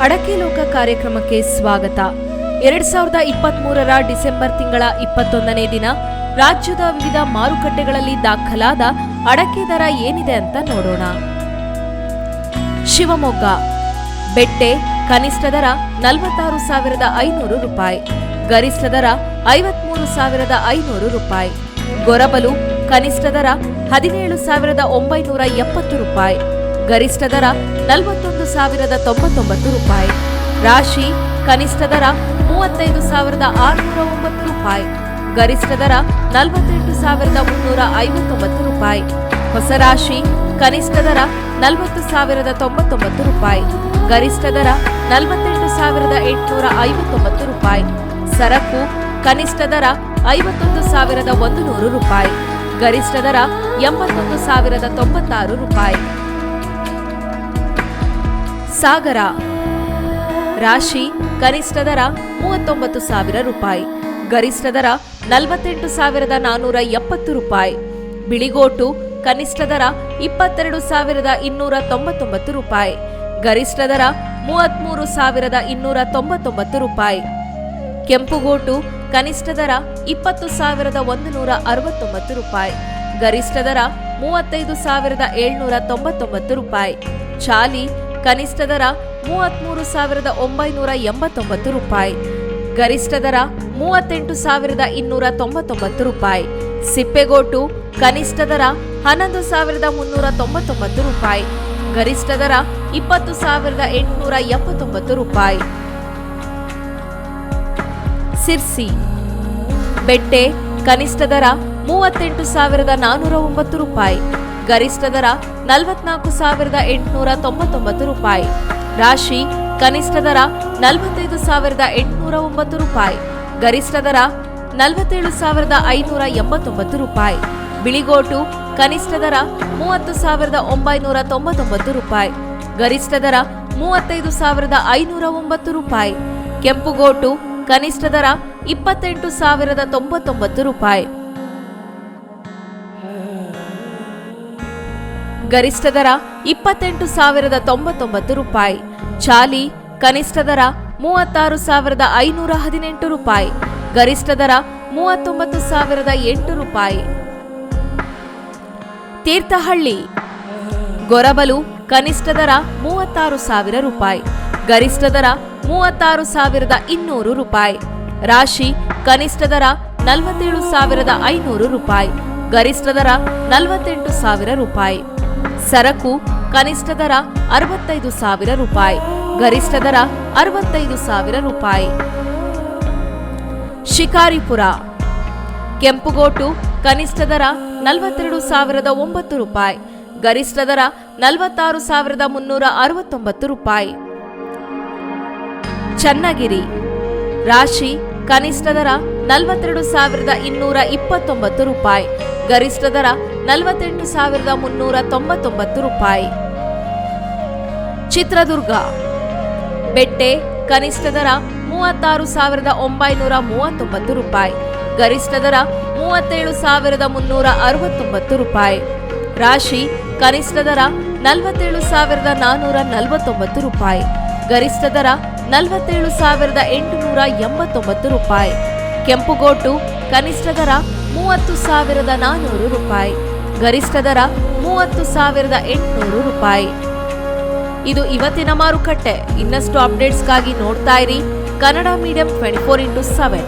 ಅಡಕೆ ಲೋಕ ಕಾರ್ಯಕ್ರಮಕ್ಕೆ ಸ್ವಾಗತ. 2023ರ ಡಿಸೆಂಬರ್ ತಿಂಗಳ 21ನೇ ದಿನ ರಾಜ್ಯದ ವಿವಿಧ ಮಾರುಕಟ್ಟೆಗಳಲ್ಲಿ ದಾಖಲಾದ ಅಡಕೆ ದರ ಏನಿದೆ ಅಂತ ನೋಡೋಣ. ಶಿವಮೊಗ್ಗ ಬೆಟ್ಟೆ ಕನಿಷ್ಠ ದರ 46,500 ರೂಪಾಯಿ, ಗರಿಷ್ಠ ದರ 53,500 ರೂಪಾಯಿ. ಗೊರಬಲು ಕನಿಷ್ಠ ದರ 17,970 ರೂಪಾಯಿ, ಗರಿಷ್ಠ ದರ 41,099 ರೂಪಾಯಿ. ರಾಶಿ ಕನಿಷ್ಠ ದರ 35,609 ರೂಪಾಯಿ, ಗರಿಷ್ಠ ದರ 48,359 ರೂಪಾಯಿ. ಹೊಸ ರಾಶಿ ಕನಿಷ್ಠ ದರ 40,099 ರೂಪಾಯಿ, ಗರಿಷ್ಠ ದರ 48,859 ರೂಪಾಯಿ. ಸರಕು ಕನಿಷ್ಠ ದರ 51,100 ರೂಪಾಯಿ, ಗರಿಷ್ಠ ದರ 81,096 ರೂಪಾಯಿ. ಸಾಗರ ರಾಶಿ ಕನಿಷ್ಠ ದರ 39,000 ರೂಪಾಯಿ, ಗರಿಷ್ಠ ದರ 48,470 ರೂಪಾಯಿ. ಬಿಳಿಗೋಟು ಕನಿಷ್ಠ ದರ 22,299 ರೂಪಾಯಿ, ಗರಿಷ್ಠ ದರ 33,299 ರೂಪಾಯಿ. ಕೆಂಪುಗೋಟು ಕನಿಷ್ಠ ದರ 20,169 ರೂಪಾಯಿ, ಗರಿಷ್ಠ ದರ 35,799 ರೂಪಾಯಿ. ಚಾಲಿ ಕನಿಷ್ಠ ದರ 33,989 ರೂಪಾಯಿ, ಗರಿಷ್ಠ ದರ 38,299 ರೂಪಾಯಿ. ಸಿಪ್ಪೆಗೋಟು ಕನಿಷ್ಠ ದರ 11,399 ರೂಪಾಯಿ, ಗರಿಷ್ಠ ದರ 20,879 ರೂಪಾಯಿ. ಸಿರ್ಸಿ ಬೆಟ್ಟೆ ಕನಿಷ್ಠ ದರ 38,409 ರೂಪಾಯಿ, ಗರಿಷ್ಠ ದರ 44,899 ರೂಪಾಯಿ. ರಾಶಿ ಕನಿಷ್ಠ ದರ 45,809 ರೂಪಾಯಿ, ಗರಿಷ್ಠ ದರ 47,589 ರೂಪಾಯಿ. ಬಿಳಿಗೋಟು ಕನಿಷ್ಠ ದರ 30,999 ರೂಪಾಯಿ, ಗರಿಷ್ಠ ದರ 35,509 ರೂಪಾಯಿ. ಕೆಂಪುಗೋಟು ಕನಿಷ್ಠ ದರ 28,099 ರೂಪಾಯಿ, ಗರಿಷ್ಠ ದರ 28,099 ರೂಪಾಯಿ. ಚಾಲಿ ಕನಿಷ್ಠ ದರ 36,518 ರೂಪಾಯಿ, ಗರಿಷ್ಠ ದರ 39,008 ರೂಪಾಯಿ. ತೀರ್ಥಹಳ್ಳಿ ಗೊರಬಲು ಕನಿಷ್ಠ ದರ 36,000 ರೂಪಾಯಿ, ಗರಿಷ್ಠ ದರ 36,200 ರೂಪಾಯಿ. ರಾಶಿ ಕನಿಷ್ಠ ದರ 47,500 ರೂಪಾಯಿ, ಗರಿಷ್ಠ ದರ 48,000 ರೂಪಾಯಿ. ಸರಕು ಕನಿಷ್ಠ ದರ 65,000 ರೂಪಾಯಿ, ಗರಿಷ್ಠ ದರ 65,000 ರೂಪಾಯಿ. ಶಿಕಾರಿಪುರ ಕೆಂಪುಗೋಟು ಕನಿಷ್ಠ ದರ 42,009 ರೂಪಾಯಿ, ಗರಿಷ್ಠ ದರ 46,369 ರೂಪಾಯಿ. ಚನ್ನಗಿರಿ ರಾಶಿ ಕನಿಷ್ಠ ದರ 42,229 ರೂಪಾಯಿ, ಗರಿಷ್ಠ ದರ 48,399 ರೂಪಾಯಿ. ಚಿತ್ರದುರ್ಗ ಬೆಟ್ಟೆ ಕನಿಷ್ಠ ದರ 36,939 ರೂಪಾಯಿ, ಗರಿಷ್ಠ ದರ 37,369 ರೂಪಾಯಿ. ರಾಶಿ ಕನಿಷ್ಠ ದರ 47,449 ರೂಪಾಯಿ, ಗರಿಷ್ಠ ದರ 47,889 ರೂಪಾಯಿ. ಕೆಂಪುಗೋಟು ಕನಿಷ್ಠ ದರ 30,400 ರೂಪಾಯಿ, ಗರಿಷ್ಠ ದರ 30,800 ರೂಪಾಯಿ. ಇದು ಇವತ್ತಿನ ಮಾರುಕಟ್ಟೆ. ಇನ್ನಷ್ಟು ಅಪ್ಡೇಟ್ಸ್ಗಾಗಿ ನೋಡ್ತಾ ಇರಿ ಕನ್ನಡ ಮೀಡಿಯಂ 24x7.